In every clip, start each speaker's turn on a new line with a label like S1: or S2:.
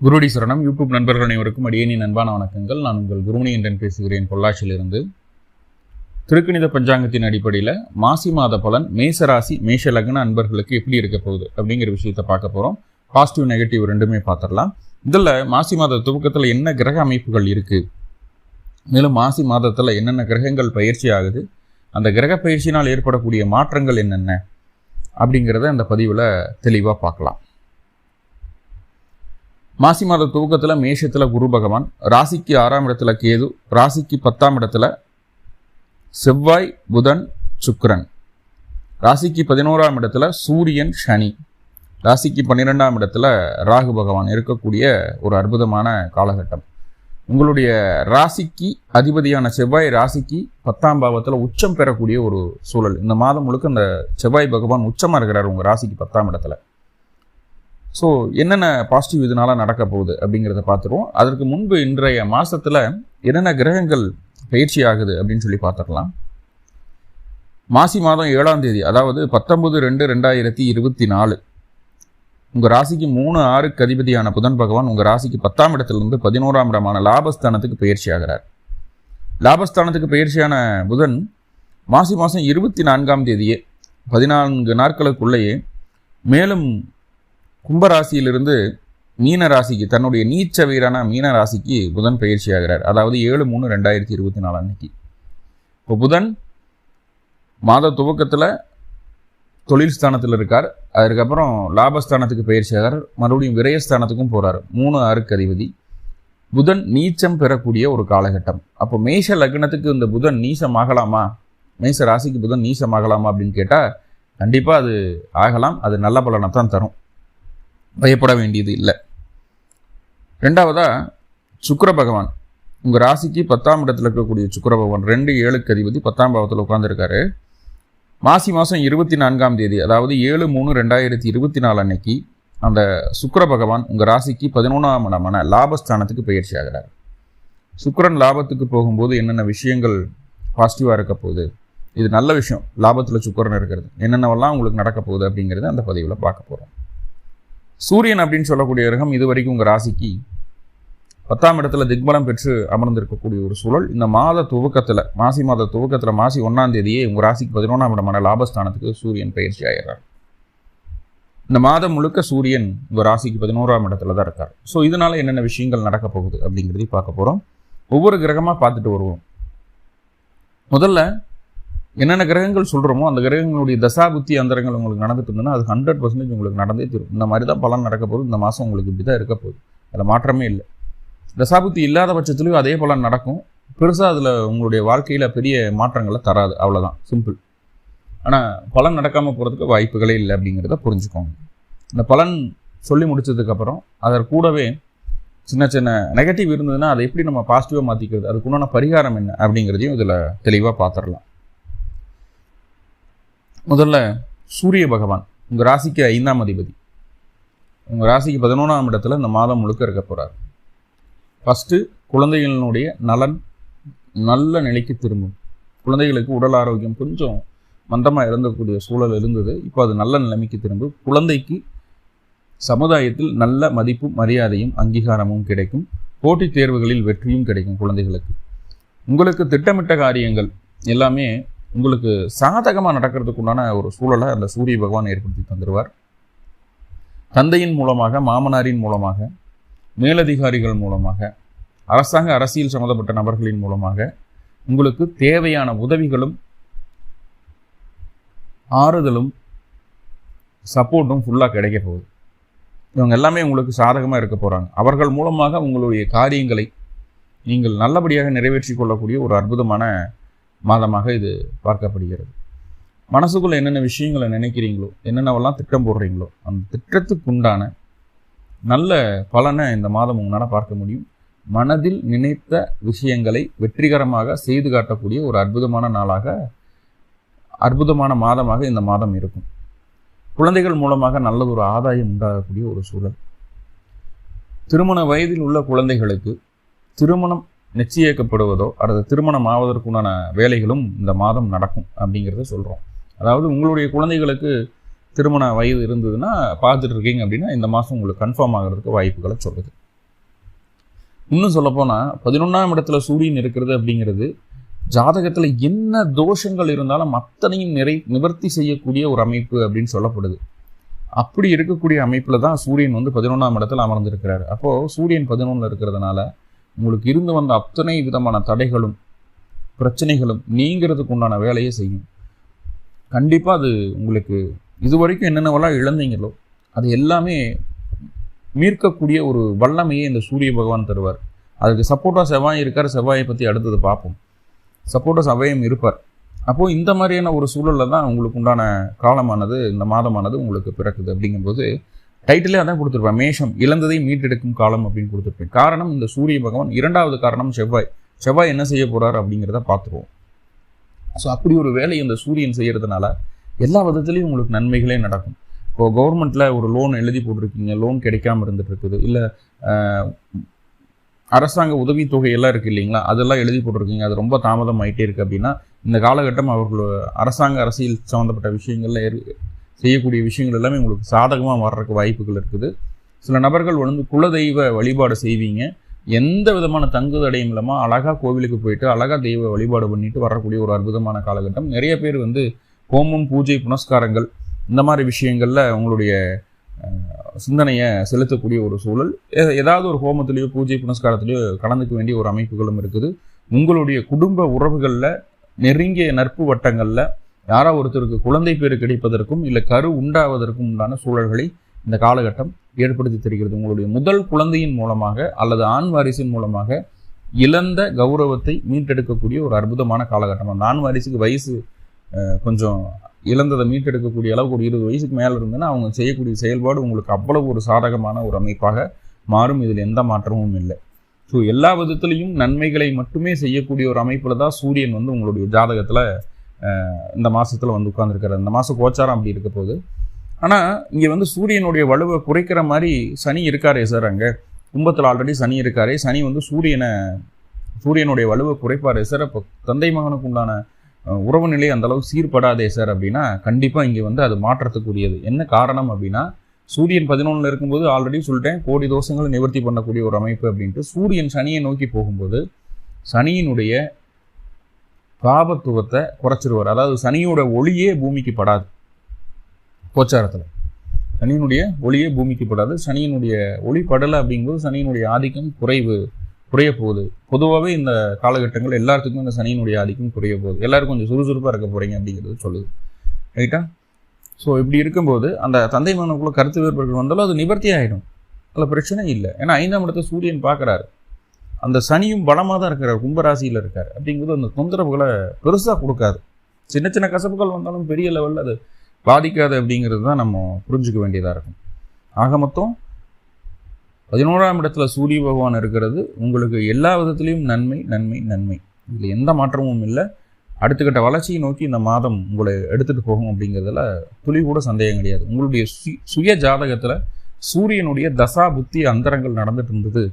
S1: குருடி சரணம். யூடியூப் நண்பர்கள் அனைவருக்கும் அடியேனின் அன்பான வணக்கங்கள். நான் உங்கள் குருமணி என்றன் பேசுகிறேன், பொள்ளாச்சியிலிருந்து. திருக்கணித பஞ்சாங்கத்தின் அடிப்படையில் மாசி மாத பலன் மேசராசி மேஷ லக்ன அன்பர்களுக்கு எப்படி இருக்க போகுது அப்படிங்கிற விஷயத்தை பார்க்க போகிறோம். பாசிட்டிவ் நெகட்டிவ் ரெண்டுமே பார்த்துடலாம். இதில் மாசி மாத துவக்கத்தில் என்ன கிரக அமைப்புகள் இருக்குது, மேலும் மாசி மாதத்தில் என்னென்ன கிரகங்கள் பயிற்சி ஆகுது, அந்த கிரக பயிற்சியினால் ஏற்படக்கூடிய மாற்றங்கள் என்னென்ன அப்படிங்கிறத அந்த பதிவில் தெளிவாக பார்க்கலாம். மாசி மாத துவக்கத்தில் மேஷத்தில் குரு பகவான், ராசிக்கு 6ஆம் இடத்துல கேது, ராசிக்கு 10ஆம் இடத்துல செவ்வாய் புதன் சுக்கிரன், ராசிக்கு 11ஆம் இடத்துல சூரியன் சனி, ராசிக்கு 12ஆம் இடத்துல ராகு பகவான் இருக்கக்கூடிய ஒரு அற்புதமான காலகட்டம். உங்களுடைய ராசிக்கு அதிபதியான செவ்வாய் ராசிக்கு 10ஆம் பாவத்தில் உச்சம் பெறக்கூடிய ஒரு சூழல். இந்த மாதம் முழுக்க அந்த செவ்வாய் பகவான் உச்சமாக இருக்கிறார் உங்கள் ராசிக்கு 10ஆம் இடத்துல. ஸோ என்னென்ன பாசிட்டிவ் இதனால் நடக்க போகுது அப்படிங்கிறத பார்த்துருவோம். அதற்கு முன்பு இன்றைய மாதத்தில் என்னென்ன கிரகங்கள் பயிற்சி ஆகுது அப்படின்னு சொல்லி பார்த்துக்கலாம். மாசி மாதம் 7ஆம் தேதி, அதாவது 19/2/2024 உங்கள் ராசிக்கு 3/6க்கு அதிபதியான புதன் பகவான் உங்கள் ராசிக்கு 10ஆம் இடத்திலிருந்து 11ஆம் இடமான லாபஸ்தானத்துக்கு பயிற்சி ஆகிறார். லாபஸ்தானத்துக்கு பயிற்சியான புதன் மாசி மாதம் 24ஆம் தேதியே 14 நாட்களுக்குள்ளேயே மேலும் கும்பராசியிலிருந்து மீன ராசிக்கு, தன்னுடைய நீச்ச வீரான மீன ராசிக்கு புதன் பயிற்சி ஆகிறார். அதாவது 7/3/2024 அன்னைக்கு. இப்போ புதன் மாத துவக்கத்தில் தொழில் ஸ்தானத்தில் இருக்கார். அதுக்கப்புறம் லாபஸ்தானத்துக்கு பயிற்சி ஆகிறார். மறுபடியும் விரயஸ்தானத்துக்கும் போகிறார். 3/6க்கு அதிபதி. புதன் நீச்சம் பெறக்கூடிய ஒரு காலகட்டம். அப்போ மேஷ லக்னத்துக்கு இந்த புதன் நீசமாகலாமா, மேஷ ராசிக்கு புதன் நீசமாகலாமா அப்படின்னு கேட்டால் கண்டிப்பாக அது ஆகலாம். அது நல்ல பலனை தான் தரும், பயப்பட வேண்டியது இல்லை. ரெண்டாவதாக சுக்கிர பகவான் உங்கள் ராசிக்கு 10ஆம் இடத்துல இருக்கக்கூடிய சுக்கிர பகவான் 2/7க்கு அதிபதி 10ஆம் பாவத்தில் உட்கார்ந்துருக்காரு. மாசி மாதம் 24ஆம் தேதி, அதாவது 7/3/2024 அன்னைக்கு அந்த சுக்கிர பகவான் உங்கள் ராசிக்கு 11ஆம் இடமான லாபஸ்தானத்துக்கு பயிற்சி ஆகிறார். சுக்கிரன் லாபத்துக்கு போகும்போது என்னென்ன விஷயங்கள் பாசிட்டிவாக இருக்க போகுது, இது நல்ல விஷயம். லாபத்தில் சுக்கிரன் இருக்கிறது என்னென்னவெல்லாம் உங்களுக்கு நடக்க போகுது அப்படிங்கிறத அந்த பதிவில் பார்க்க போகிறோம். சூரியன் அப்படின்னு சொல்லக்கூடிய கிரகம் இதுவரைக்கும் உங்கள் ராசிக்கு 10ஆம் இடத்துல திக்பலம் பெற்று அமர்ந்திருக்கக்கூடிய ஒரு சூழல். இந்த மாத துவக்கத்தில், மாசி மாத துவக்கத்தில் மாசி 1ஆம் தேதியே உங்கள் ராசிக்கு 11ஆம் இடமான லாபஸ்தானத்துக்கு சூரியன் பயிற்சி ஆகிறார். இந்த மாதம் முழுக்க சூரியன் உங்கள் ராசிக்கு 11ஆம் இடத்துல தான் இருக்கார். ஸோ இதனால் என்னென்ன விஷயங்கள் நடக்க போகுது அப்படிங்கிறதையும் பார்க்க போகிறோம். ஒவ்வொரு கிரகமாக பார்த்துட்டு வருவோம். முதல்ல என்னென்ன கிரகங்கள் சொல்கிறோமோ அந்த கிரகங்களுடைய தசாபுத்தி அந்தரங்கள் உங்களுக்கு நடந்துட்டு இருந்ததுன்னா அது 100% உங்களுக்கு நடந்தே தரும். இந்த மாதிரி தான் பலன் நடக்க போகுது. இந்த மாதம் உங்களுக்கு இப்படி தான் இருக்க போகுது, அதில் மாற்றமே இல்லை. தசாபுத்தி இல்லாத பட்சத்துலையும் அதே பலன் நடக்கும். பெருசாக அதில் உங்களுடைய வாழ்க்கையில் பெரிய மாற்றங்களை தராது, அவ்வளோதான், சிம்பிள். ஆனால் பலன் நடக்காமல் போகிறதுக்கு வாய்ப்புகளே இல்லை அப்படிங்கிறத புரிஞ்சுக்கோங்க. இந்த பலன் சொல்லி முடிச்சதுக்கப்புறம் அதற்கு கூடவே சின்ன சின்ன நெகட்டிவ் இருந்ததுன்னா அதை எப்படி நம்ம பாசிட்டிவாக மாற்றிக்கிறது, அதுக்குண்டான பரிகாரம் என்ன அப்படிங்கிறதையும் இதில் தெளிவாக பார்த்துடலாம். முதல்ல சூரிய பகவான் உங்கள் ராசிக்கு 5ஆம் அதிபதி உங்கள் ராசிக்கு 11ஆம் இடத்துல இந்த மாதம் முழுக்க இருக்க போகிறார். ஃபஸ்ட்டு குழந்தைகளினுடைய நலன் நல்ல நிலைக்கு திரும்பும். குழந்தைகளுக்கு உடல் ஆரோக்கியம் கொஞ்சம் மந்தமாக இருந்தக்கூடிய சூழல் இருந்தது, இப்போ அது நல்ல நிலைமைக்கு திரும்பும். குழந்தைக்கு சமுதாயத்தில் நல்ல மதிப்பும் மரியாதையும் அங்கீகாரமும் கிடைக்கும். போட்டித் தேர்வுகளில் வெற்றியும் கிடைக்கும். குழந்தைகளுக்கு உங்களுக்கு திட்டமிட்ட காரியங்கள் எல்லாமே உங்களுக்கு சாதகமாக நடக்கிறதுக்கு உண்டான ஒரு சூழலை அந்த சூரிய பகவான் ஏற்படுத்தி தந்துடுவார். தந்தையின் மூலமாக, மாமனாரின் மூலமாக, மேலதிகாரிகள் மூலமாக, அரசாங்க அரசியல் சம்மந்தப்பட்ட நபர்களின் மூலமாக உங்களுக்கு தேவையான உதவிகளும் ஆறுதலும் சப்போர்ட்டும் ஃபுல்லாக கிடைக்க போகுது. இவங்க எல்லாமே உங்களுக்கு சாதகமாக இருக்க போகிறாங்க. அவர்கள் மூலமாக உங்களுடைய காரியங்களை நீங்கள் நல்லபடியாக நிறைவேற்றி கொள்ளக்கூடிய ஒரு அற்புதமான மாதமாக இது பார்க்கப்படுகிறது. மனசுக்குள்ளே என்னென்ன விஷயங்களை நினைக்கிறீங்களோ, என்னென்னவெல்லாம் திட்டம் போடுறீங்களோ, அந்த திட்டத்துக்குண்டான நல்ல பலனை இந்த மாதம் உங்களால் பார்க்க முடியும். மனதில் நினைத்த விஷயங்களை வெற்றிகரமாக செய்து காட்டக்கூடிய ஒரு அற்புதமான நாளாக, அற்புதமான மாதமாக இந்த மாதம் இருக்கும். குழந்தைகள் மூலமாக நல்லது ஒரு ஆதாயம் உண்டாகக்கூடிய ஒரு சூழல். திருமண வயதில் உள்ள குழந்தைகளுக்கு திருமணம் நிச்சயிக்கப்படுவதோ அல்லது திருமணம் ஆவதற்குண்டான வேலைகளும் இந்த மாதம் நடக்கும் அப்படிங்கிறத சொல்கிறோம். அதாவது உங்களுடைய குழந்தைகளுக்கு திருமண வயது இருந்ததுன்னா பார்த்துட்டு இருக்கீங்க அப்படின்னா இந்த மாதம் உங்களுக்கு கன்ஃபார்ம் ஆகிறதுக்கு வாய்ப்புகளை சொல்லுது. இன்னும் சொல்லப்போனால் 11ஆம் இடத்துல சூரியன் இருக்கிறது அப்படிங்கிறது ஜாதகத்தில் என்ன தோஷங்கள் இருந்தாலும் அத்தனையும் நிவர்த்தி செய்யக்கூடிய ஒரு அமைப்பு அப்படின்னு சொல்லப்படுது. அப்படி இருக்கக்கூடிய அமைப்பில் தான் சூரியன் வந்து 11ஆம் இடத்துல அமர்ந்திருக்கிறார். அப்போது சூரியன் 11 இருக்கிறதுனால உங்களுக்கு இருந்து வந்த அத்தனை விதமான தடைகளும் பிரச்சனைகளும் நீங்கிறதுக்கு உண்டான வேலையை செய்யும். கண்டிப்பாக அது உங்களுக்கு இதுவரைக்கும் என்னென்னவெல்லாம் இழந்தீங்களோ அது எல்லாமே மீட்கக்கூடிய ஒரு வல்லமையை இந்த சூரிய பகவான் தருவார். அதுக்கு சப்போர்ட்டாக செவ்வாய் இருக்கார். செவ்வாயை பற்றி அடுத்தது பார்ப்போம். சப்போர்ட்டாக செவ்வாயும் இருப்பார். அப்போது இந்த மாதிரியான ஒரு சூழலில் தான் உங்களுக்கு உண்டான காலமானது, இந்த மாதமானது உங்களுக்கு பிறக்குது. அப்படிங்கும்போது டைட்டிலே அதான் கொடுத்துருப்பேன், மேஷம் இழந்ததை மீட்டெடுக்கும் காலம் அப்படின்னு கொடுத்துருப்பேன். காரணம் இந்த சூரிய பகவான். இரண்டாவது காரணம் செவ்வாய். செவ்வாய் என்ன செய்ய போகிறார் அப்படிங்கிறத பார்த்துருவோம். ஸோ அப்படி ஒரு வேலையை இந்த சூரியன் செய்கிறதுனால எல்லா விதத்துலேயும் உங்களுக்கு நன்மைகளே நடக்கும். இப்போது கவர்மெண்ட்டில் ஒரு லோன் எழுதி போட்டிருக்கீங்க, லோன் கிடைக்காமல் இருந்துட்டு இருக்குது, இல்லை அரசாங்க உதவித்தொகையெல்லாம் இருக்குது இல்லைங்களா, அதெல்லாம் எழுதி போட்டிருக்கீங்க, அது ரொம்ப தாமதம் ஆகிட்டே இருக்குது அப்படின்னா இந்த காலகட்டம் அவர்கள் அரசியல் சம்மந்தப்பட்ட விஷயங்களில் செய்யக்கூடிய விஷயங்கள் எல்லாமே உங்களுக்கு சாதகமாக வர்றதுக்கு வாய்ப்புகள் இருக்குது. சில நபர்கள் வந்து குலதெய்வ வழிபாடு செய்வீங்க. எந்த விதமான தங்குதடையும் இல்லாமல் அழகாக கோவிலுக்கு போயிட்டு அழகாக தெய்வ வழிபாடு பண்ணிட்டு வரக்கூடிய ஒரு அற்புதமான காலகட்டம். நிறைய பேர் வந்து ஹோமம், பூஜை, புனஸ்காரங்கள் இந்த மாதிரி விஷயங்களில் உங்களுடைய சிந்தனையை செலுத்தக்கூடிய ஒரு சூழல். ஏதாவது ஒரு ஹோமத்திலேயோ பூஜை புனஸ்காரத்திலேயோ கலந்துக்க வேண்டிய ஒரு அமைப்புகளும் இருக்குது. உங்களுடைய குடும்ப உறவுகளில் நெருங்கிய நட்பு வட்டங்களில் யாரோ ஒருத்தருக்கு குழந்தை பேரு கிடைப்பதற்கும் இல்லை கரு உண்டாவதற்கும் உண்டான சூழல்களை இந்த காலகட்டம் ஏற்படுத்தி தருகிறது. உங்களுடைய முதல் குழந்தையின் மூலமாக அல்லது ஆண் வாரிசின் மூலமாக இழந்த கௌரவத்தை மீட்டெடுக்கக்கூடிய ஒரு அற்புதமான காலகட்டம். அந்த ஆண் வாரிசுக்கு வயசு கொஞ்சம் இழந்ததை மீட்டெடுக்கக்கூடிய அளவுக்கு ஒரு 20 வயசுக்கு மேலே இருந்ததுன்னா அவங்க செய்யக்கூடிய செயல்பாடு உங்களுக்கு அவ்வளவு ஒரு சாதகமான ஒரு அமைப்பாக மாறும். இதில் எந்த மாற்றமும் இல்லை. ஸோ எல்லா விதத்துலையும் நன்மைகளை மட்டுமே செய்யக்கூடிய ஒரு அமைப்பில் தான் சூரியன் வந்து உங்களுடைய ஜாதகத்தில் இந்த மாதத்தில் வந்து உட்கார்ந்துருக்கிறார். இந்த மாதம் கோச்சாரம் அப்படி இருக்க போகுது. ஆனால் இங்கே வந்து சூரியனுடைய வலுவை குறைக்கிற மாதிரி சனி இருக்காரே சார், அங்கே கும்பத்தில் ஆல்ரெடி சனி இருக்காரே, சனி வந்து சூரியனுடைய வலுவை குறைப்பாரே சார், அப்போ தந்தை மகனுக்கு உண்டான உறவு நிலை அந்தளவு சீர்படாதே சார் அப்படின்னா கண்டிப்பாக இங்கே வந்து அது மாற்றத்துக்குரியது. என்ன காரணம் அப்படின்னா சூரியன் 11 இருக்கும்போது ஆல்ரெடி சொல்லிட்டேன், கோடி தோஷங்களை நிவர்த்தி பண்ணக்கூடிய ஒரு அமைப்பு அப்படின்ட்டு. சூரியன் சனியை நோக்கி போகும்போது சனியினுடைய பாபத்துவத்தை குறைச்சிருவார். அதாவது சனியோட ஒளியே பூமிக்கு படாது. கோச்சாரத்தில் சனியினுடைய ஒளியே பூமிக்கு படாது. சனியினுடைய ஒளி படலை அப்படிங்கும்போது சனியினுடைய ஆதிக்கம் குறைய போகுது. பொதுவாகவே இந்த காலகட்டங்கள் எல்லாத்துக்கும் இந்த சனியினுடைய ஆதிக்கம் குறைய போகுது. எல்லாருக்கும் கொஞ்சம் சுறுசுறுப்பாக இருக்க போகிறீங்க அப்படிங்கிறது சொல்லுது. ரைட்டா? ஸோ இப்படி இருக்கும்போது அந்த தந்தை மகனுக்குள்ள கருத்து வேறுபாடுகள் வந்தாலும் அது நிவர்த்தி ஆகிடும். அதில் பிரச்சனை இல்லை. ஏன்னா 5ஆம் இடத்தை சூரியன் பார்க்குறாரு. அந்த சனியும் பலமாக தான் இருக்கிறார், கும்பராசியில் இருக்கார். அப்படிங்கும்போது அந்த தொந்தரவுகளை பெருசாக கொடுக்காது. சின்ன சின்ன கசப்புகள் வந்தாலும் பெரிய லெவலில் அது பாதிக்காது அப்படிங்கிறது தான் நம்ம புரிஞ்சுக்க வேண்டியதாக இருக்கும். ஆக மொத்தம் 11ஆம் இடத்துல சூரிய பகவான் இருக்கிறது உங்களுக்கு எல்லா விதத்துலேயும் நன்மை நன்மை நன்மை. இதில் எந்த மாற்றமும் இல்லை. அடுத்த கட்ட வளர்ச்சியை நோக்கி இந்த மாதம் உங்களை எடுத்துகிட்டு போகும் அப்படிங்கிறதுல துளி கூட சந்தேகம் கிடையாது. உங்களுடைய சுய ஜாதகத்தில் சூரியனுடைய தசா புத்தி அந்தரங்கள் நடந்துட்டு இருந்தது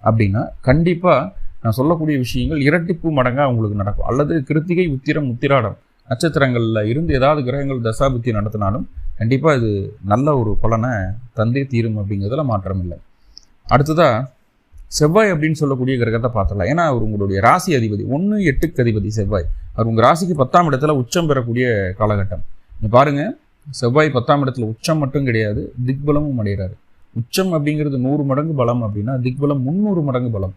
S1: அப்படின்னா கண்டிப்பாக நான் சொல்லக்கூடிய விஷயங்கள் இரட்டிப்பு மடங்காக உங்களுக்கு நடக்கும். அல்லது கிருத்திகை, உத்திரம், உத்திராடம் நட்சத்திரங்களில் இருந்து ஏதாவது கிரகங்கள் தசா புத்தி நடத்தினாலும் கண்டிப்பாக இது நல்ல ஒரு பலனை தந்தே தீரும் அப்படிங்கிறதுல மாற்றம் இல்லை. அடுத்ததாக செவ்வாய் அப்படின்னு சொல்லக்கூடிய கிரகத்தை பார்த்தலாம். ஏன்னா அவர் உங்களுடைய ராசி அதிபதி, 1-8க்கு அதிபதி செவ்வாய். அவர் உங்கள் ராசிக்கு 10ஆம் இடத்துல உச்சம் பெறக்கூடிய காலகட்டம். நீ பாருங்கள், செவ்வாய் 10ஆம் இடத்துல உச்சம் மட்டும் கிடையாது, திக்பலமும் அடைகிறாரு. உச்சம் அப்படிங்கிறது 100 மடங்கு பலம் அப்படின்னா திக்பலம் 300 மடங்கு பலம்.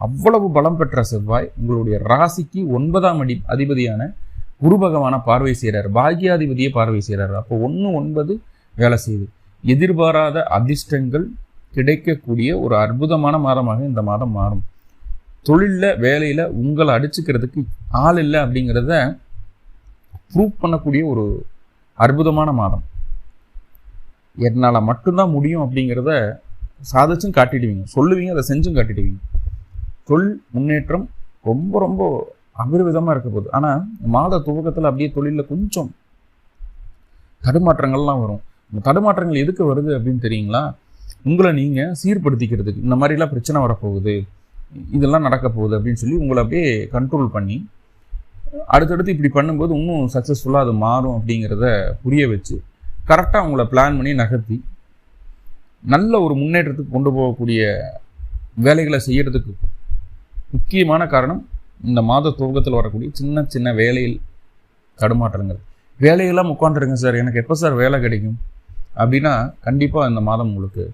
S1: அவ்வளவு பலம் பெற்ற செவ்வாய் உங்களுடைய ராசிக்கு 9ஆம் அதிபதியான குரு பகவான பார்வை செய்கிறார், பாக்கியாதிபதியை பார்வை செய்கிறார். அப்போ 1-9 வேலை செய்யுது. எதிர்பாராத அதிர்ஷ்டங்கள் கிடைக்கக்கூடிய ஒரு அற்புதமான மாதமாக இந்த மாதம் மாறும். தொழிலில், வேலையில் உங்களை அடிச்சுக்கிறதுக்கு ஆள் இல்லை அப்படிங்கிறத ப்ரூவ் பண்ணக்கூடிய ஒரு அற்புதமான மாதம். என்னால் மட்டும்தான் முடியும் அப்படிங்கிறத சாதிச்சும் காட்டிடுவீங்க, சொல்லுவீங்க, அதை செஞ்சும் காட்டிடுவீங்க. தொழில் முன்னேற்றம் ரொம்ப ரொம்ப அபரிவிதமாக இருக்க போகுது. ஆனால் மாத துவக்கத்தில் அப்படியே தொழிலில் கொஞ்சம் தடுமாற்றங்கள்லாம் வரும். இந்த தடுமாற்றங்கள் எதுக்கு வருது அப்படின்னு தெரியுங்களா? உங்களை நீங்கள் சீர்படுத்திக்கிறதுக்கு. இந்த மாதிரிலாம் பிரச்சனை வரப்போகுது, இதெல்லாம் நடக்க போகுது அப்படின்னு சொல்லி உங்களை அப்படியே கண்ட்ரோல் பண்ணி அடுத்தடுத்து இப்படி பண்ணும்போது இன்னும் சக்ஸஸ்ஃபுல்லாக அது மாறும் அப்படிங்கிறத புரிய வச்சு கரெக்டாக உங்களை பிளான் பண்ணி நகர்த்தி நல்ல ஒரு முன்னேற்றத்துக்கு கொண்டு போகக்கூடிய வேலைகளை செய்யறதுக்கு முக்கியமான காரணம் இந்த மாத துவக்கத்தில் வரக்கூடிய சின்ன சின்ன வேலையில் தடுமாற்றங்கள். வேலையெல்லாம் உட்காந்துருங்க சார், எனக்கு எப்போ சார் வேலை கிடைக்கும் அப்படின்னா கண்டிப்பாக இந்த மாதம் உங்களுக்கு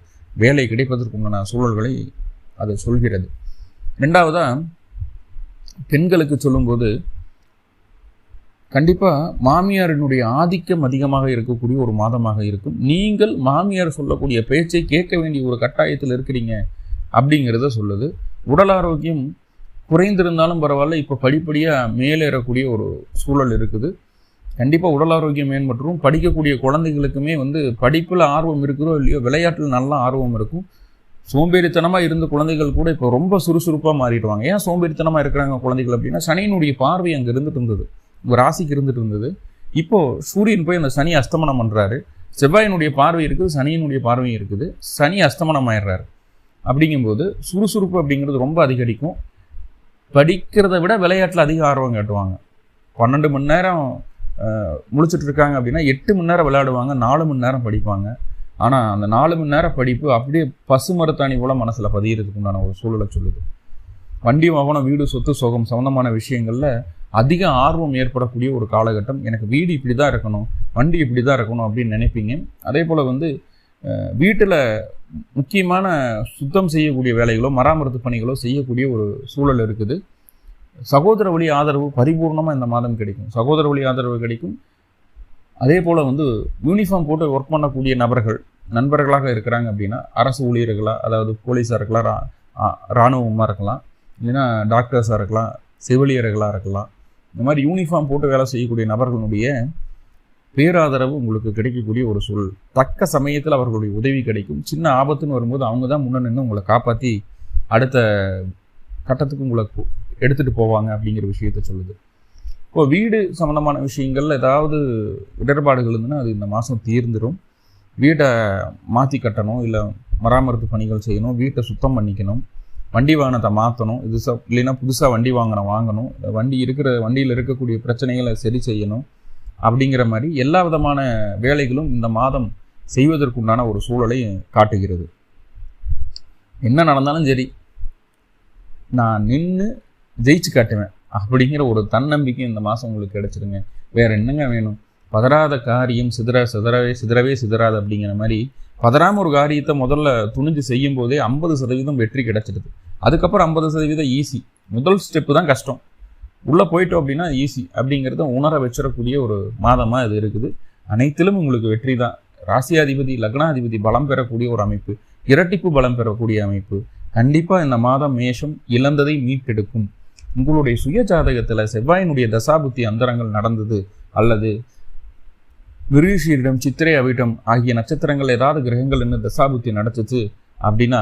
S1: வேலை கிடைப்பதற்கு உண்டான சூழல்களை அது சொல்கிறது. ரெண்டாவதாக பெண்களுக்கு சொல்லும்போது கண்டிப்பாக மாமியாரினுடைய ஆதிக்கம் அதிகமாக இருக்கக்கூடிய ஒரு மாதமாக இருக்கும். நீங்கள் மாமியார் சொல்லக்கூடிய பேச்சை கேட்க வேண்டிய ஒரு கட்டாயத்தில் இருக்கிறீங்க அப்படிங்கிறத சொல்லுது. உடல் ஆரோக்கியம் குறைந்திருந்தாலும் பரவாயில்ல, இப்போ படிப்படியாக மேலேறக்கூடிய ஒரு சூழல் இருக்குது. கண்டிப்பாக உடல் ஆரோக்கியம் மேம்பற்றும். படிக்கக்கூடிய குழந்தைகளுக்குமே படிப்பில் ஆர்வம் இருக்குதோ இல்லையோ விளையாட்டில் நல்லா ஆர்வம் இருக்கும். சோம்பேறித்தனமாக இருந்த குழந்தைகள் கூட இப்போ ரொம்ப சுறுசுறுப்பாக மாறிடுவாங்க. ஏன் சோம்பேறித்தனமாக இருக்கிறாங்க குழந்தைகள் அப்படின்னா சனியினுடைய பார்வை அங்கே இருந்துட்டு இருந்தது, உங்கள் ராசிக்கு இருந்துட்டு இருந்தது. இப்போது சூரியன் போய் அந்த சனி அஸ்தமனம் பண்ணுறாரு, செவ்வாயினுடைய பார்வை இருக்குது, சனியினுடைய பார்வையும் இருக்குது, சனி அஸ்தமனம் ஆயிடுறாரு. அப்படிங்கும்போது சுறுசுறுப்பு அப்படிங்கிறது ரொம்ப அதிகரிக்கும். படிக்கிறத விட விளையாட்டில் அதிக ஆர்வம் காட்டுவாங்க. 12 மணி நேரம் முழிச்சிட்டு இருக்காங்க அப்படின்னா 8 மணி நேரம் விளையாடுவாங்க, 4 மணி நேரம் படிப்பாங்க. ஆனால் அந்த 4 மணி நேரம் படிப்பு அப்படியே பசு மரத்தாணி போல மனசில் பதியறதுக்கு உண்டான ஒரு சூழலை சொல்லுது. வண்டி வாகனம் வீடு சொத்து சோகம் சம்மந்தமான விஷயங்களில் அதிக ஆர்வம் ஏற்படக்கூடிய ஒரு காலகட்டம். எனக்கு வீடு இப்படி தான் இருக்கணும், வண்டி இப்படி தான் இருக்கணும் அப்படின்னு நினைப்பீங்க. அதே போல் வீட்டில் முக்கியமான சுத்தம் செய்யக்கூடிய வேலைகளோ மராமத்து பணிகளோ செய்யக்கூடிய ஒரு சூழல் இருக்குது. சகோதர வழி ஆதரவு பரிபூர்ணமாக இந்த மாதம் கிடைக்கும். சகோதர வழி ஆதரவு கிடைக்கும். அதே போல் யூனிஃபார்ம் போட்டு ஒர்க் பண்ணக்கூடிய நபர்கள் நண்பர்களாக இருக்கிறாங்க அப்படின்னா அரசு ஊழியர்களாக, அதாவது போலீஸாக இருக்கலாம், இராணுவமாக இருக்கலாம், இல்லைன்னா டாக்டர்ஸாக இருக்கலாம், செவிலியர்களாக இருக்கலாம். இந்த மாதிரி யூனிஃபார்ம் போட்டு வேலை செய்யக்கூடிய நபர்களுடைய பேராதரவு உங்களுக்கு கிடைக்கக்கூடிய ஒரு சூழல். தக்க சமயத்தில் அவர்களுடைய உதவி கிடைக்கும். சின்ன ஆபத்துன்னு வரும்போது அவங்க தான் முன்ன நின்று உங்களை காப்பாற்றி அடுத்த கட்டத்துக்கு உங்களை எடுத்துகிட்டு போவாங்க அப்படிங்கிற விஷயத்த சொல்லுது. இப்போ வீடு சம்மந்தமான விஷயங்கள் ஏதாவது இடர்பாடுகள் இருந்துன்னா அது இந்த மாதம் தீர்ந்துடும். வீட்டை மாற்றி கட்டணும், இல்லை மராமத்து பணிகள் செய்யணும், வீட்டை சுத்தம் பண்ணிக்கணும், வண்டி வாகனத்தை மாற்றணும், இது இல்லைன்னா புதுசாக வண்டி வாங்கணும், வண்டியில் இருக்கக்கூடிய பிரச்சனைகளை சரி செய்யணும். அப்படிங்கிற மாதிரி எல்லா விதமான வேலைகளும் இந்த மாதம் செய்வதற்குண்டான ஒரு சூழலை காட்டுகிறது. என்ன நடந்தாலும் சரி நான் நின்று ஜெயிச்சு காட்டுவேன் அப்படிங்கிற ஒரு தன்னம்பிக்கை இந்த மாதம் உங்களுக்கு கிடைச்சிருங்க. வேற என்னங்க வேணும்? பதறாத காரியம் சிதறவே சிதறாது அப்படிங்கிற மாதிரி பதறாமல் ஒரு காரியத்தை முதல்ல துணிஞ்சு செய்யும் போதே 50% வெற்றி கிடைச்சிடுது. அதுக்கப்புறம் 50% ஈஸி. முதல் ஸ்டெப்பு தான் கஷ்டம். உள்ளே போயிட்டோம் அப்படின்னா ஈஸி அப்படிங்கிறத உணர வச்சிடக்கூடிய ஒரு மாதமாக இது இருக்குது. அனைத்திலும் உங்களுக்கு வெற்றி தான். ராசியாதிபதி லக்னாதிபதி பலம் பெறக்கூடிய ஒரு அமைப்பு, இரட்டிப்பு பலம் பெறக்கூடிய அமைப்பு. கண்டிப்பாக இந்த மாதம் மேஷம் இழந்ததை மீட்டெடுக்கும். உங்களுடைய சுய ஜாதகத்தில் செவ்வாயினுடைய தசாபுத்தி அந்தரங்கள் நடந்தது, அல்லது விருஷியிடம் சித்திரை அவிட்டம் ஆகிய நட்சத்திரங்கள் ஏதாவது கிரகங்கள் என்ன தசாபுத்தி நடத்துச்சு அப்படின்னா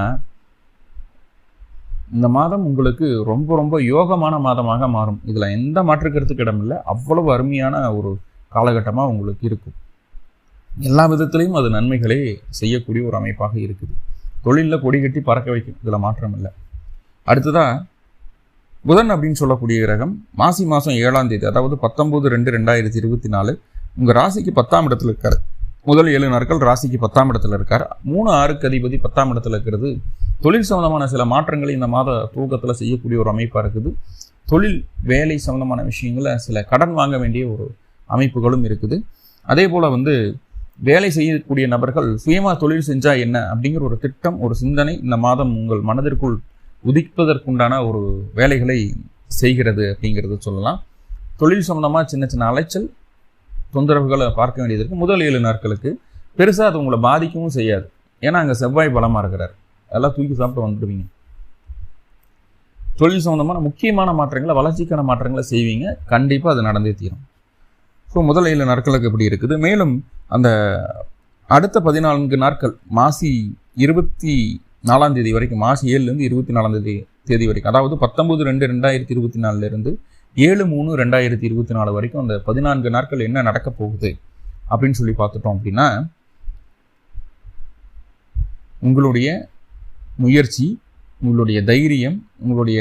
S1: இந்த மாதம் உங்களுக்கு ரொம்ப ரொம்ப யோகமான மாதமாக மாறும். இதில் எந்த மாற்று கருத்துக்கு இடமில்லை. அவ்வளவு அருமையான ஒரு காலகட்டமாக உங்களுக்கு இருக்கும். எல்லா விதத்திலையும் அது நன்மைகளே செய்யக்கூடிய ஒரு அமைப்பாக இருக்குது. தொழிலில் கொடி கட்டி பறக்க வைக்கும், இதில் மாற்றம் இல்லை. அடுத்ததாக புதன் அப்படின்னு சொல்லக்கூடிய கிரகம் மாசி மாதம் 7ஆம் தேதி, அதாவது 19/2/2024 உங்கள் ராசிக்கு 10ஆம் இடத்துல இருக்கார். முதல் 7 நாட்கள் ராசிக்கு 10ஆம் இடத்துல இருக்கார். 3/6க்கு அதிபதி 10ஆம் இடத்துல இருக்கிறது. தொழில் சம்பந்தமான சில மாற்றங்களை இந்த மாத தூக்கத்தில் செய்யக்கூடிய ஒரு அமைப்பாக இருக்குது. தொழில் வேலை சம்பந்தமான விஷயங்களில் சில கடன் வாங்க வேண்டிய ஒரு அமைப்புகளும் இருக்குது. அதே போல் வேலை செய்யக்கூடிய நபர்கள் சுயமாக தொழில் செஞ்சால் என்ன அப்படிங்கிற ஒரு திட்டம், ஒரு சிந்தனை இந்த மாதம் உங்கள் மனதிற்குள் உதிப்பதற்குண்டான ஒரு வேலைகளை செய்கிறது அப்படிங்கிறது சொல்லலாம். தொழில் சம்பந்தமாக சின்ன சின்ன அலைச்சல் தொந்தரவுகளை பார்க்க வேண்டியது இருக்குது. முதல் 7 நாட்களுக்கு பெருசாக அது உங்களை பாதிக்கவும் செய்யாது. ஏன்னா அங்கே செவ்வாய் பலமாக இருக்கிறார். அதெல்லாம் தூக்கி சாப்பிட்டு வந்துடுவீங்க. தொழில் சம்பந்தமான முக்கியமான மாற்றங்களை, வளர்ச்சிக்கான மாற்றங்களை செய்வீங்க. கண்டிப்பாக அது நடந்தே தீரும். ஸோ முதல் 7 நாட்களுக்கு எப்படி இருக்குது. மேலும் அந்த அடுத்த 14 நாட்கள் மாசி 24ஆம் தேதி வரைக்கும், மாசி 7லேருந்து 24ஆம் தேதி வரைக்கும், அதாவது 19/2/2024 7/3/2024 வரைக்கும் அந்த 14 நாட்கள் என்ன நடக்க போகுது அப்படின்னு சொல்லி பார்த்துட்டோம் அப்படின்னா உங்களுடைய முயற்சி, உங்களுடைய தைரியம், உங்களுடைய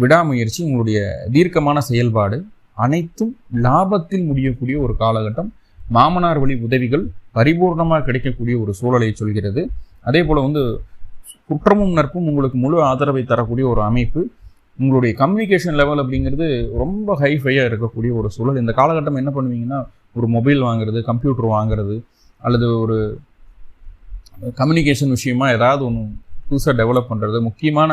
S1: விடாமுயற்சி, உங்களுடைய தீர்க்கமான செயல்பாடு அனைத்தும் லாபத்தில் முடியக்கூடிய ஒரு காலகட்டம். மாமனார் வழி உதவிகள் பரிபூர்ணமாக கிடைக்கக்கூடிய ஒரு சூழலை சொல்கிறது. அதே போல் குற்றமும் நட்பும் உங்களுக்கு முழு ஆதரவை தரக்கூடிய ஒரு அமைப்பு. உங்களுடைய கம்யூனிகேஷன் லெவல் அப்படிங்கிறது ரொம்ப ஹைஃபையாக இருக்கக்கூடிய ஒரு சூழல். இந்த காலகட்டம் என்ன பண்ணுவீங்கன்னா, ஒரு மொபைல் வாங்குறது, கம்ப்யூட்டர் வாங்குறது, அல்லது ஒரு கம்யூனிகேஷன் விஷயமா ஏதாவது ஒன்று புதுசாக டெவலப் பண்ணுறது, முக்கியமான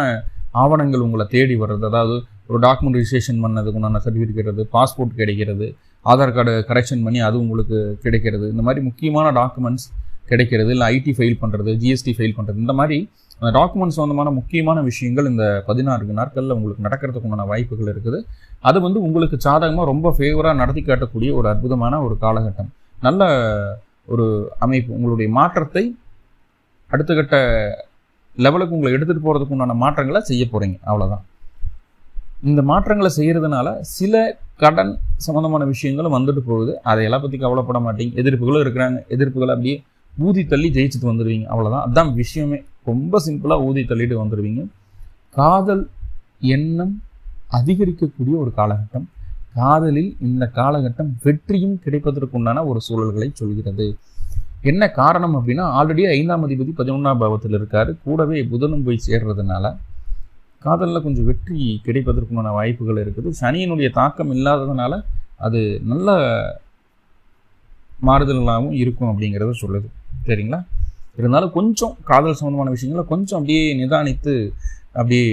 S1: ஆவணங்கள் உங்களை தேடி வர்றது, அதாவது ஒரு டாக்குமெண்ட் ரிஜிஸ்ட்ரேஷன் பண்ணதுக்கு உண்டான சர்டிஃபிகேட், பாஸ்போர்ட் கிடைக்கிறது, ஆதார் கார்டு கரெக்ஷன் பண்ணி அது உங்களுக்கு கிடைக்கிறது, இந்த மாதிரி முக்கியமான டாக்குமெண்ட்ஸ் கிடைக்கிறது, இல்லை ஐடி ஃபைல் பண்ணுறது, ஜிஎஸ்டி ஃபைல் பண்ணுறது, இந்த மாதிரி அந்த டாக்குமெண்ட்ஸ் சம்மந்தமான முக்கியமான விஷயங்கள் இந்த 16 நாட்களில் உங்களுக்கு நடக்கிறதுக்கு உண்டான வாய்ப்புகள் இருக்குது. அது உங்களுக்கு சாதகமாக ரொம்ப ஃபேவராக நடத்தி காட்டக்கூடிய ஒரு அற்புதமான ஒரு காலகட்டம். நல்ல ஒரு அமைப்பு. உங்களுடைய மாற்றத்தை அடுத்த கட்ட லெவலுக்கு உங்களை எடுத்துகிட்டு போகிறதுக்கு உண்டான மாற்றங்களை செய்ய போகிறீங்க, அவ்வளோதான். இந்த மாற்றங்களை செய்கிறதுனால சில கடன் சம்மந்தமான விஷயங்களும் வந்துட்டு போகுது. அதையெல்லாம் பற்றி கவலைப்பட மாட்டீங்க. எதிர்ப்புகளும் இருக்கிறாங்க, எதிர்ப்புகளை அப்படியே ஊதி தள்ளி ஜெயிச்சுட்டு வந்துடுவீங்க, அவ்வளோதான். அதுதான் விஷயமே. ரொம்ப சிம்பிளாக ஊதி தள்ளிட்டு வந்துடுவீங்க. காதல் எண்ணம் அதிகரிக்கக்கூடிய ஒரு காலகட்டம். காதலில் இந்த காலகட்டம் வெற்றியும் கிடைப்பதற்குண்டான ஒரு சூழல்களை சொல்கிறது. என்ன காரணம் அப்படின்னா, ஆல்ரெடி 5ஆம் அதிபதி 11ஆம் பாவத்தில் இருக்காரு. கூடவே புதனும் போய் சேர்றதுனால காதலில் கொஞ்சம் வெற்றி கிடைப்பதற்குண்டான வாய்ப்புகள் இருக்குது. சனியினுடைய தாக்கம் இல்லாததுனால அது நல்ல மாறுதல்களாகவும் இருக்கும் அப்படிங்கிறத சொல்லுது, சரிங்களா? இருந்தாலும் கொஞ்சம் காதல் சம்பந்தமான விஷயங்களை கொஞ்சம் அப்படியே நிதானித்து அப்படியே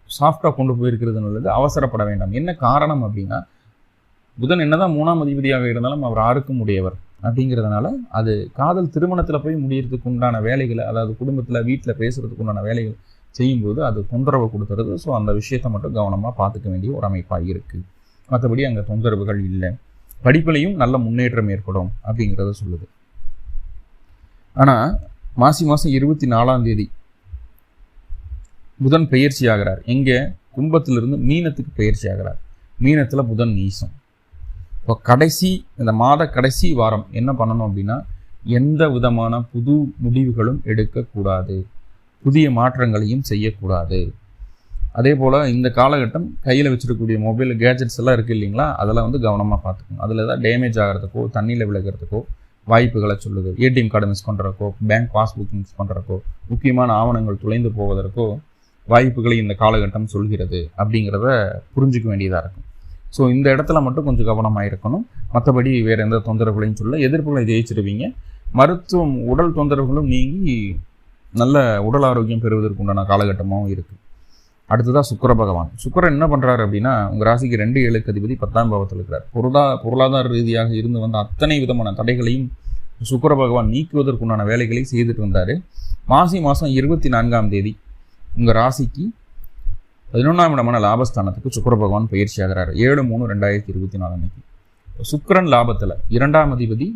S1: சாஃப்டாக கொண்டு போயிருக்கிறது நல்லது. அவசரப்பட வேண்டாம். என்ன காரணம் அப்படின்னா, புதன் என்னதான் 3ஆம் அதிபதியாக இருந்தாலும் அவர் 6க்கும் உடையவர் அப்படிங்கிறதுனால அது காதல் திருமணத்தில் போய் முடியறதுக்கு உண்டான வேலைகளை, அதாவது குடும்பத்தில் வீட்டில் பேசுறதுக்கு உண்டான வேலைகள் செய்யும்போது அது தொந்தரவு கொடுத்துருது. ஸோ அந்த விஷயத்தை மட்டும் கவனமாக பார்த்துக்க வேண்டிய ஒரு அமைப்பாக இருக்குது. மற்றபடி அங்கே தொந்தரவுகள் இல்லை. படிப்புலையும் நல்ல முன்னேற்றம் ஏற்படும் அப்படிங்கிறத சொல்லுது. ஆனால் மாசி மாதம் 24ஆம் தேதி புதன் பெயர்ச்சி ஆகிறார். எங்கே? கும்பத்திலிருந்து மீனத்துக்கு பெயர்ச்சி ஆகிறார். மீனத்தில் புதன் நீசம். இப்போ இந்த மாத கடைசி வாரம் என்ன பண்ணணும் அப்படின்னா, எந்த விதமான புது முடிவுகளும் எடுக்கக்கூடாது, புதிய மாற்றங்களையும் செய்யக்கூடாது. அதே போல் இந்த காலகட்டம் கையில் வச்சுருக்கக்கூடிய மொபைல் கேஜெட்ஸ் எல்லாம் இருக்குது இல்லைங்களா, அதெல்லாம் கவனமாக பார்த்துக்கணும். அதில் ஏதாவது டேமேஜ் ஆகிறதுக்கோ தண்ணியில் விழுகிறதுக்கோ வாய்ப்புகளை சொல்லுது. ஏடிஎம் கார்டு மிஸ் பண்ணுறக்கோ, பேங்க் பாஸ்புக் மிஸ் பண்ணுறக்கோ, முக்கியமான ஆவணங்கள் துளைந்து போவதற்கோ வாய்ப்புகளை இந்த காலகட்டம் சொல்கிறது அப்படிங்கிறத புரிஞ்சிக்க வேண்டியதாக இருக்கும். ஸோ இந்த இடத்துல மட்டும் கொஞ்சம் கவனமாக இருக்கணும். மற்றபடி வேறு எந்த தொந்தரவுகளையும் சொல்ல, எதிர்ப்புகளை ஜெயிச்சிருவீங்க. மருத்துவம், உடல் தொந்தரவுகளும் நீங்கி நல்ல உடல் ஆரோக்கியம் பெறுவதற்கு உண்டான காலகட்டமாகவும் இருக்குது. அடுத்ததாக சுக்கிர பகவான். சுக்கிரன் என்ன பண்ணுறாரு அப்படின்னா, உங்கள் ராசிக்கு 2-7 அதிபதி 10ஆம் பாவத்தில் இருக்கிறார். பொருளாதார ரீதியாக இருந்து வந்த அத்தனை விதமான தடைகளையும் சுக்கிர பகவான் நீக்குவதற்குண்டான வேலைகளை செய்துட்டு வந்தார். மாசி மாதம் 24ஆம் தேதி உங்கள் ராசிக்கு 11ஆம் இடமான லாபஸ்தானத்துக்கு சுக்கிர பகவான் பயிற்சி ஆகிறார். 7/3/2024 அன்னைக்கு. சுக்கிரன் லாபத்தில் 2ஆம் அதிபதி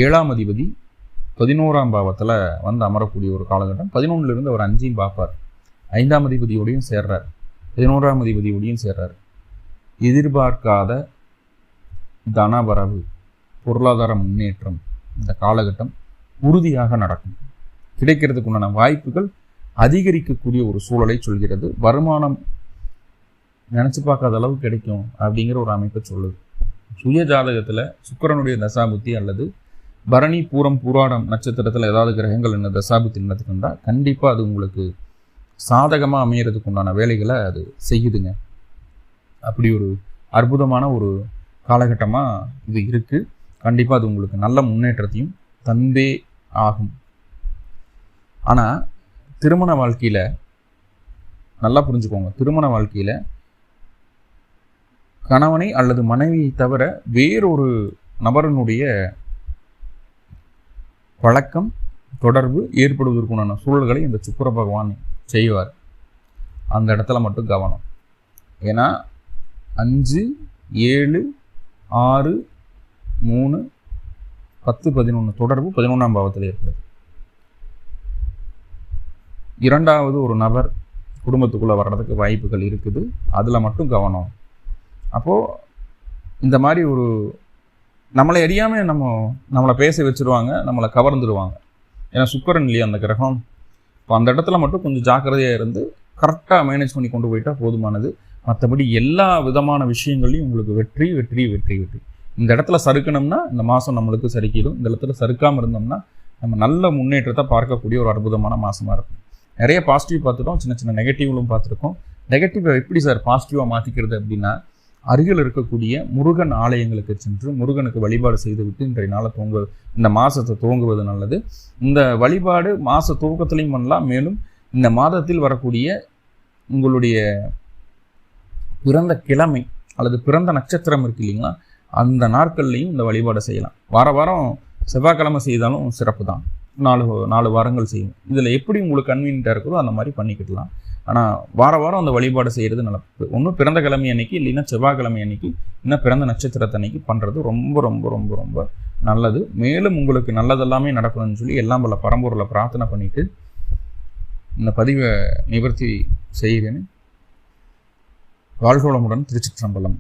S1: 7ஆம் அதிபதி 11ஆம் பாவத்தில் அமரக்கூடிய ஒரு காலகட்டம். 11லிருந்து அவர் 5ஐயும் பார்ப்பார். 5ஆம் அதிபதியோடையும் சேர்றார், 11ஆம் அதிபதியோடையும் சேர்றார். எதிர்பார்க்காத தனவரவு, பொருளாதார முன்னேற்றம் இந்த காலகட்டம் உறுதியாக நடக்கும். கிடைக்கிறதுக்கு உண்டான வாய்ப்புகள் அதிகரிக்கக்கூடிய ஒரு சூழலை சொல்கிறது. வருமானம் நினச்சி பார்க்காத அளவு கிடைக்கும் அப்படிங்கிற ஒரு அமைப்பை சொல்லுது. சுய ஜாதகத்தில் சுக்கிரனுடைய தசாபுத்தி அல்லது பரணி, பூரம், பூராடம் நட்சத்திரத்தில் ஏதாவது கிரகங்கள் என்ன தசாபுத்தி நடத்திட்டு இருந்தால் கண்டிப்பாக அது உங்களுக்கு சாதகமாக அமையறதுக்கு உண்டான வேலைகளை அது செய்யுதுங்க. அப்படி ஒரு அற்புதமான ஒரு காலகட்டமாக இது இருக்குது. கண்டிப்பாக அது உங்களுக்கு நல்ல முன்னேற்றத்தையும் தந்தே ஆகும். ஆனால் திருமண வாழ்க்கையில் நல்லா புரிஞ்சுக்கோங்க, திருமண வாழ்க்கையில் கணவனை அல்லது மனைவியை தவிர வேறொரு நபரனுடைய பழக்கம், தொடர்பு ஏற்படுவதற்குண்டான சூழல்களை இந்த சுக்கிர பகவான் செய்வார். அந்த இடத்துல மட்டும் கவனம். ஏன்னா 5, 7, 6, 3, 10, 11 தொடர்பு 11ஆம் பாவத்தில் இருக்கிறது. இரண்டாவது ஒரு நபர் குடும்பத்துக்குள்ளே வர்றதுக்கு வாய்ப்புகள் இருக்குது. அதில் மட்டும் கவனம். அப்போது இந்த மாதிரி ஒரு நம்மளை அறியாமல் நம்மளை பேச வச்சுருவாங்க, நம்மளை கவர்ந்துடுவாங்க. ஏன்னா சுக்கிரன் இல்லையா அந்த கிரகம். இப்போ அந்த இடத்துல மட்டும் கொஞ்சம் ஜாக்கிரதையாக இருந்து கரெக்டாக மேனேஜ் பண்ணி கொண்டு போயிட்டால் போதுமானது. மற்றபடி எல்லா விதமான விஷயங்களையும் உங்களுக்கு வெற்றி வெற்றி வெற்றி வெற்றி. இந்த இடத்துல சறுக்கணும்னா இந்த மாதம் நம்மளுக்கு சறுக்கிடும். இந்த இடத்துல சறுக்காமல் இருந்தோம்னா நம்ம நல்ல முன்னேற்றத்தை பார்க்கக்கூடிய ஒரு அற்புதமான மாதமாக இருக்கும். நிறைய பாசிட்டிவ் பார்த்துட்டோம், சின்ன சின்ன நெகட்டிவ்களும் பார்த்துருக்கோம். நெகட்டிவை எப்படி சார் பாசிட்டிவாக மாற்றிக்கிறது அப்படின்னா, அருகில் இருக்கக்கூடிய முருகன் ஆலயங்களுக்கு சென்று முருகனுக்கு வழிபாடு செய்துவிட்டு இன்றைய நாளை இந்த மாதத்தை துவங்குவது நல்லது. இந்த வழிபாடு மாத துவக்கத்திலையும் பண்ணலாம். மேலும் இந்த மாதத்தில் வரக்கூடிய உங்களுடைய பிறந்த கிழமை அல்லது பிறந்த நட்சத்திரம் இருக்கு இல்லைங்களா, அந்த நாட்கள்லையும் இந்த வழிபாடை செய்யலாம். வாரம் செவ்வாய்க்கிழமை செய்தாலும் சிறப்பு தான். 4 வாரங்கள் செய்யும். இதில் எப்படி உங்களுக்கு கன்வீனியண்ட்டாக இருக்குதோ அந்த மாதிரி பண்ணிக்கிடலாம். ஆனால் வாரம் அந்த வழிபாடு செய்கிறது நல்லது. ஒன்றும் பிறந்த கிழமை அன்னைக்கு, இல்லைன்னா செவ்வாய்க்கிழமை அன்னைக்கு, இன்னும் பிறந்த நட்சத்திரத்தை அன்னைக்கு பண்ணுறது ரொம்ப ரொம்ப ரொம்ப ரொம்ப நல்லது. மேலும் உங்களுக்கு நல்லதெல்லாமே நடக்கணும்னு சொல்லி எல்லாம் பல பரம்பொருளை பிரார்த்தனை பண்ணிட்டு இந்த பதிவை நிவர்த்தி செய்கிறேன்னு. வாழ்க வளமுடன். திருச்சிற்றம்பலம்.